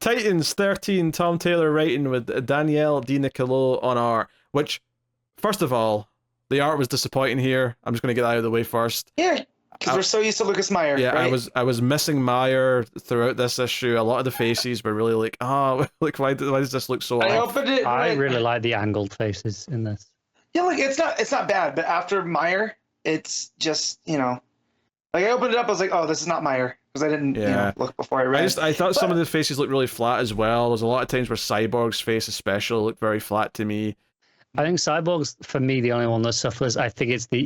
Titans 13, Tom Taylor writing with Danielle Di Niccolo on art, which, first of all, the art was disappointing here. I'm just going to get that out of the way first. Yeah, because we're so used to Lucas Meyer. Yeah, right? I was missing Meyer throughout this issue. A lot of the faces were really like, like why does this look so off? I really like the angled faces in this. Yeah, like it's not bad, but after Meyer, it's just, like I opened it up, I was like, oh, this is not Meyer, because I didn't look before I read. I thought some of the faces looked really flat as well. There's a lot of times where Cyborg's face especially looked very flat to me. I think Cyborg's, for me, the only one that suffers. I think it's the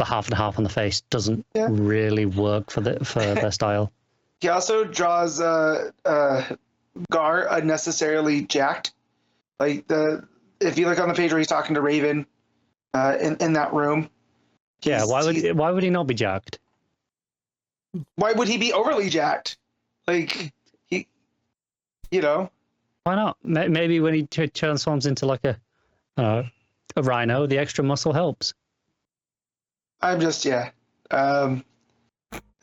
half and half on the face doesn't really work for their style. He also draws Gar unnecessarily jacked. Like if you look on the page where he's talking to Raven in that room. Yeah, why would he not be jacked? Why would he be overly jacked? Like he, Why not? Maybe when he transforms into like a rhino, the extra muscle helps. I'm just I don't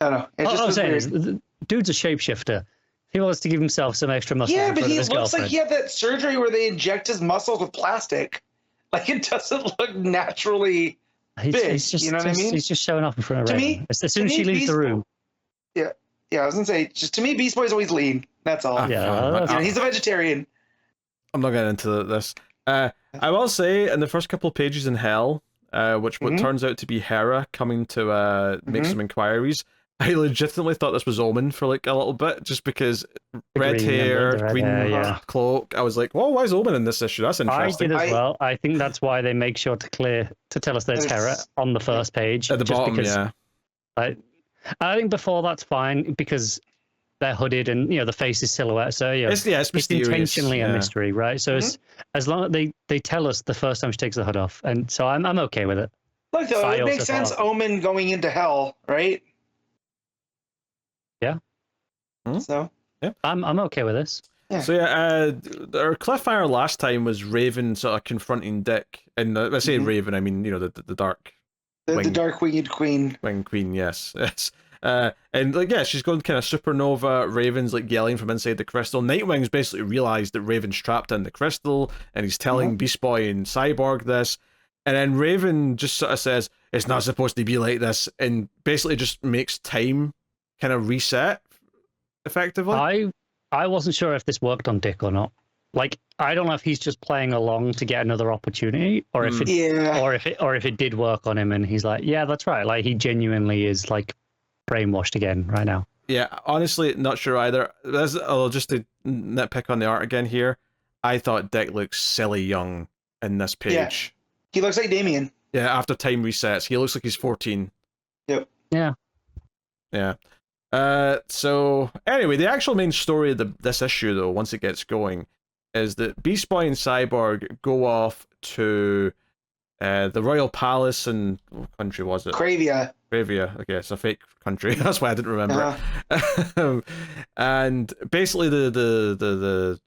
know. All I'm saying is, the dude's a shapeshifter. He wants to give himself some extra muscle. Yeah, but he looks like he had that surgery where they inject his muscles with plastic. Like, it doesn't look naturally big. He's just, you know what I mean? He's just showing off in front of Raven. Me, as soon as she leaves the room. Yeah, I was gonna say, just to me, Beast Boy's always lean. That's all. He's a vegetarian. I'm not getting into this. I will say, in the first couple of pages in Hell, what turns out to be Hera coming to make some inquiries, I legitimately thought this was Omen for like a little bit, just because red hair, green cloak. I was like, "Whoa, why is Omen in this issue? That's interesting." I did as well. I think that's why they make sure to tell us there's Hera on the first page at the bottom. Because, I think before that's fine because they're hooded and the face is silhouette, so it's intentionally a mystery, right? So as long as they tell us the first time she takes the hood off, and so I'm okay with it. Look, though, it makes sense. Omen going into Hell, right? Yeah. So I'm okay with this. Yeah. So our cliffhanger last time was Raven sort of confronting Dick, and I say Raven, I mean the dark, the dark winged queen. Winged queen, yes. And she's going kind of supernova. Raven's like yelling from inside the crystal. Nightwing's basically realized that Raven's trapped in the crystal, and he's telling Beast Boy and Cyborg this. And then Raven just sort of says it's not supposed to be like this, and basically just makes time kind of reset effectively. I wasn't sure if this worked on Dick or not. Like, I don't know if he's just playing along to get another opportunity, or if it did work on him, and he's like, yeah, that's right. Like, he genuinely is like brainwashed again right now. Yeah, honestly, not sure either. Just to nitpick on the art again here, I thought Dick looks silly young in this page. Yeah. He looks like Damien. Yeah, after time resets, he looks like he's 14. Yep. Yeah. Yeah. So anyway, the actual main story of this issue, though, once it gets going, is that Beast Boy and Cyborg go off to the Royal Palace in what country was it? Cravia. Okay, it's a fake country. That's why I didn't remember it. And basically, the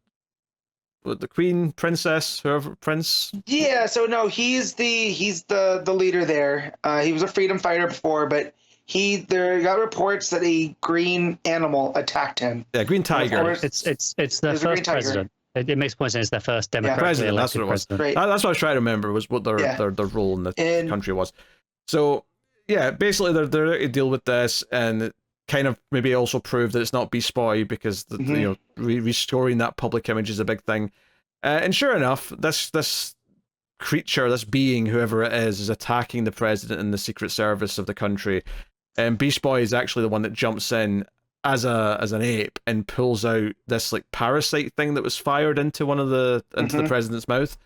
queen, princess, whoever, prince. Yeah. So no, he's the leader there. He was a freedom fighter before, but there got reports that a green animal attacked him. Yeah, green tiger. It's their first president. It makes point saying it's their first democratically president. That's what it was. Right. That's what I was trying to remember was what their role in the country was. So yeah, basically they're there to deal with this and kind of maybe also prove that it's not Beast Boy because restoring that public image is a big thing. And sure enough, this creature, this being, whoever it is attacking the president and the Secret Service of the country. And Beast Boy is actually the one that jumps in as an ape and pulls out this like parasite thing that was fired into the president's mouth.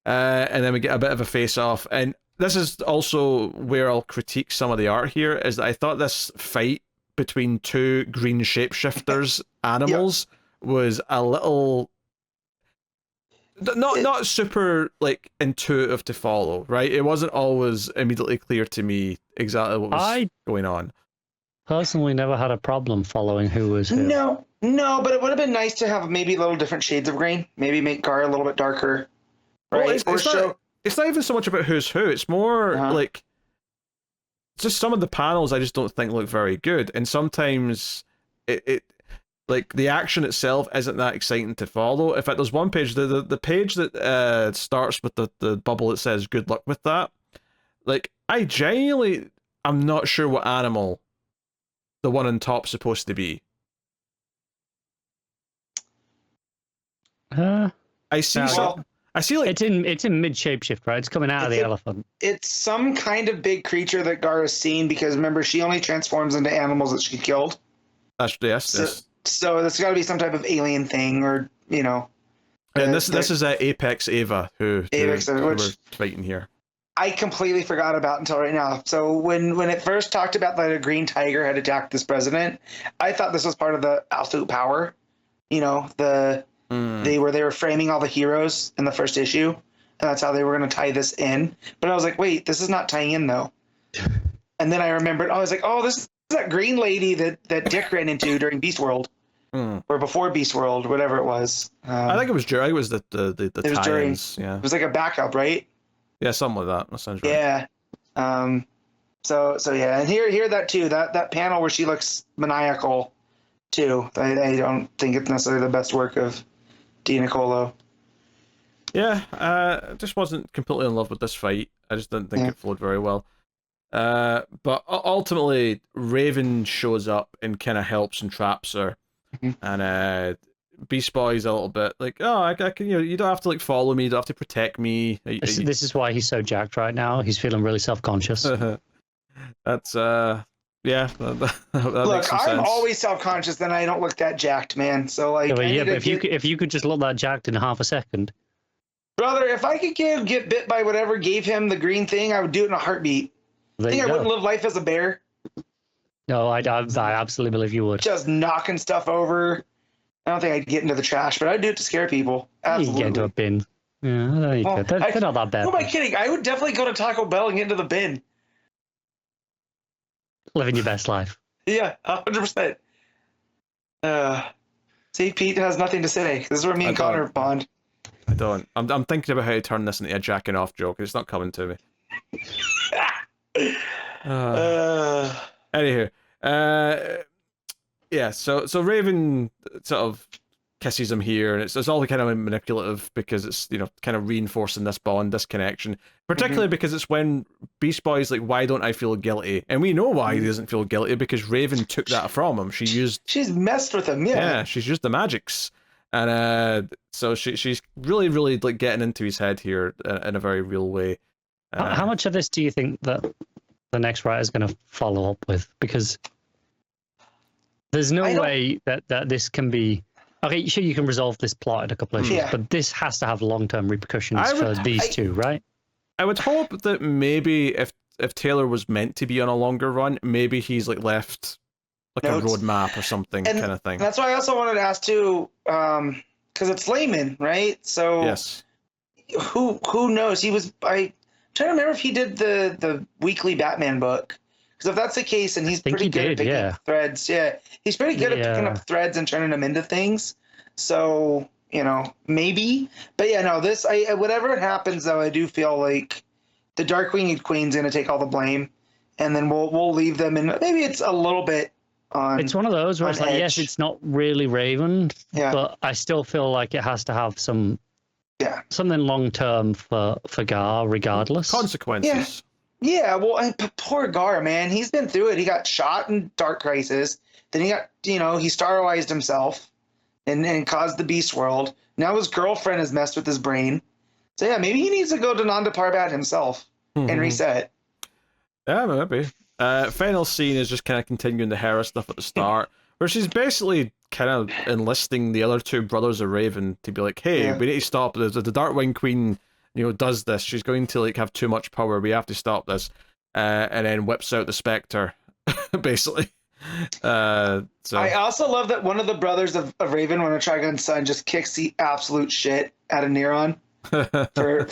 And then we get a bit of a face off. And this is also where I'll critique some of the art here, is that I thought this fight between two green shapeshifters animals was a little not super like intuitive to follow, right? It wasn't always immediately clear to me exactly what was going on. Personally never had a problem following who was who. No, but it would have been nice to have maybe little different shades of green. Maybe make Gar a little bit darker. Right? Well, it's not even so much about who's who. It's more like just some of the panels I just don't think look very good. And sometimes like the action itself isn't that exciting to follow. In fact, there's one page, the page that starts with the bubble that says "Good luck with that." Like, I genuinely, I'm not sure what animal the one on top's supposed to be. I see. I see, like it's in mid shapeshift, right? It's coming out of the elephant. It's some kind of big creature that Gar's seen, because remember, she only transforms into animals that she killed. So it's got to be some type of alien thing, or And this is Apex Ava who we're fighting here. I completely forgot about until right now. So when it first talked about that a green tiger had attacked this president, I thought this was part of the Absolute Power. They were framing all the heroes in the first issue, and that's how they were going to tie this in. But I was like, wait, this is not tying in though. And then I remembered, I was like, oh, this is that green lady that Dick ran into during Beast World. Or before Beast World, whatever it was. I think it was during. It was the tie-ins. Yeah. It was like a backup, right? Yeah, something like that. That sounds right. Yeah. So yeah, and here that too. That panel where she looks maniacal, too. I don't think it's necessarily the best work of Di Nicolo. Yeah, I just wasn't completely in love with this fight. I just didn't think it flowed very well. But ultimately, Raven shows up and kind of helps and traps her. And Beast Boy's a little bit like, oh, I can, you don't have to like follow me, you don't have to protect me. This is why he's so jacked right now. He's feeling really self-conscious. That's that look, I'm always self-conscious, then I don't look that jacked, man. So like, but if you could just look that jacked in half a second, brother, if I could get bit by whatever gave him the green thing, I would do it in a heartbeat. I think I wouldn't live life as a bear. No, I absolutely believe you would. Just knocking stuff over. I don't think I'd get into the trash, but I'd do it to scare people. Absolutely. You get into a bin. Yeah, you could. They're not that bad. Who am I kidding? I would definitely go to Taco Bell and get into the bin. Living your best life. Yeah, 100%. See, Pete has nothing to say. This is where me and Connor bond. I don't. I'm thinking about how to turn this into a jacking off joke. It's not coming to me. Anywho, yeah. So Raven sort of kisses him here, and it's all kind of manipulative because it's kind of reinforcing this bond, this connection. Particularly because it's when Beast Boy's like, "Why don't I feel guilty?" And we know why he doesn't feel guilty, because Raven took that from him. She's messed with him. Yeah, she's used the magics, and so she's really like getting into his head here in a very real way. How much of this do you think that the next writer is going to follow up with? Because there's no way that this can be... Okay, sure, you can resolve this plot in a couple of issues, but this has to have long-term repercussions for these two, right? I would hope that maybe if Taylor was meant to be on a longer run, maybe he's like left like a roadmap or something kind of thing. That's why I also wanted to ask too, because it's Layman, right? So yes, who knows? I'm trying to remember if he did the weekly Batman book. Because if that's the case, and he's pretty good at picking up threads, he's pretty good at picking up threads and turning them into things. So maybe, but this whatever happens though, I do feel like the Dark-Winged Queen's gonna take all the blame, and then we'll leave them, and maybe it's a little bit on. It's one of those where it's like, yes, it's not really Raven, but I still feel like it has to have something long term for Gar, regardless. Consequences. Yeah, well, poor Gar, man. He's been through it. He got shot in Dark Crisis. Then he got, he Starrized himself and caused the Beast World. Now his girlfriend has messed with his brain. So yeah, maybe he needs to go to Nanda Parbat himself and reset. Yeah, maybe. Final scene is just kind of continuing the Hera stuff at the start, where she's basically kind of enlisting the other two brothers of Raven to be like, hey, we need to stop this. The Dark-Winged Queen does this. She's going to like have too much power. We have to stop this. And then whips out the Spectre, basically. So I also love that one of the brothers of Raven, one of Trigun's son, just kicks the absolute shit out of Neron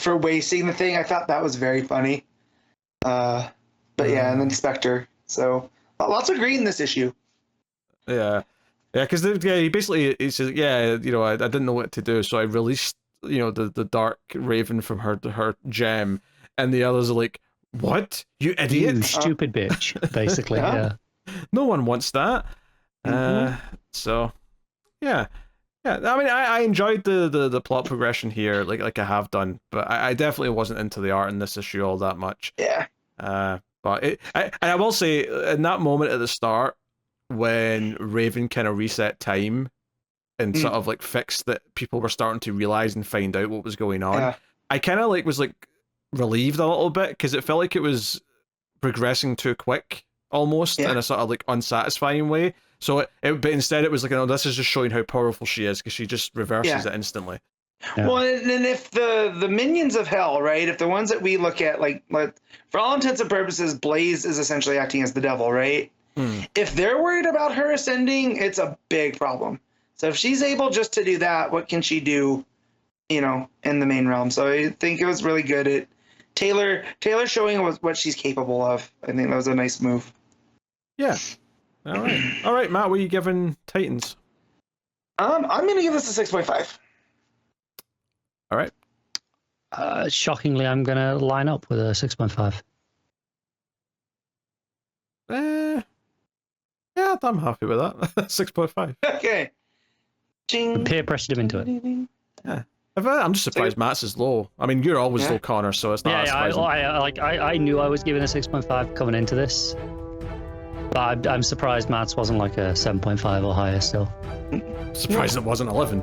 for wasting the thing. I thought that was very funny. But yeah, and then Spectre. So lots of green in this issue. Yeah, because he basically he says, I didn't know what to do, so I released the Dark Raven from her gem, and the others are like, what, you idiot, you stupid bitch, basically. No one wants that. So Yeah. Yeah, I mean, I enjoyed the plot progression here, like I have done, but I definitely wasn't into the art in this issue all that much. Yeah. But I will say, in that moment at the start, when Raven kind of reset time and sort of like fixed that people were starting to realize and find out what was going on, I kind of was relieved a little bit, because it felt like it was progressing too quick, almost in a sort of unsatisfying way. So but instead it was this is just showing how powerful she is, because she just reverses it instantly. Yeah. Well, and if the minions of hell, right? If the ones that we look at, like for all intents and purposes, Blaze is essentially acting as the devil, right? If they're worried about her ascending, it's a big problem. So if she's able just to do that, what can she do, in the main realm? So I think it was really good at Taylor showing what she's capable of. I think that was a nice move. Yeah. All right, Matt, what are you giving Titans? I'm gonna give this a 6.5. All right. Shockingly, I'm gonna line up with a 6.5. Yeah, I'm happy with that. 6.5. Okay. Peer pressured him into it. Yeah. I'm just surprised Matt's is low. I mean, you're always low, Connor, so it's not surprising. I knew I was giving a 6.5 coming into this, but I'm surprised Matt's wasn't like a 7.5 or higher still. Surprised it wasn't 11.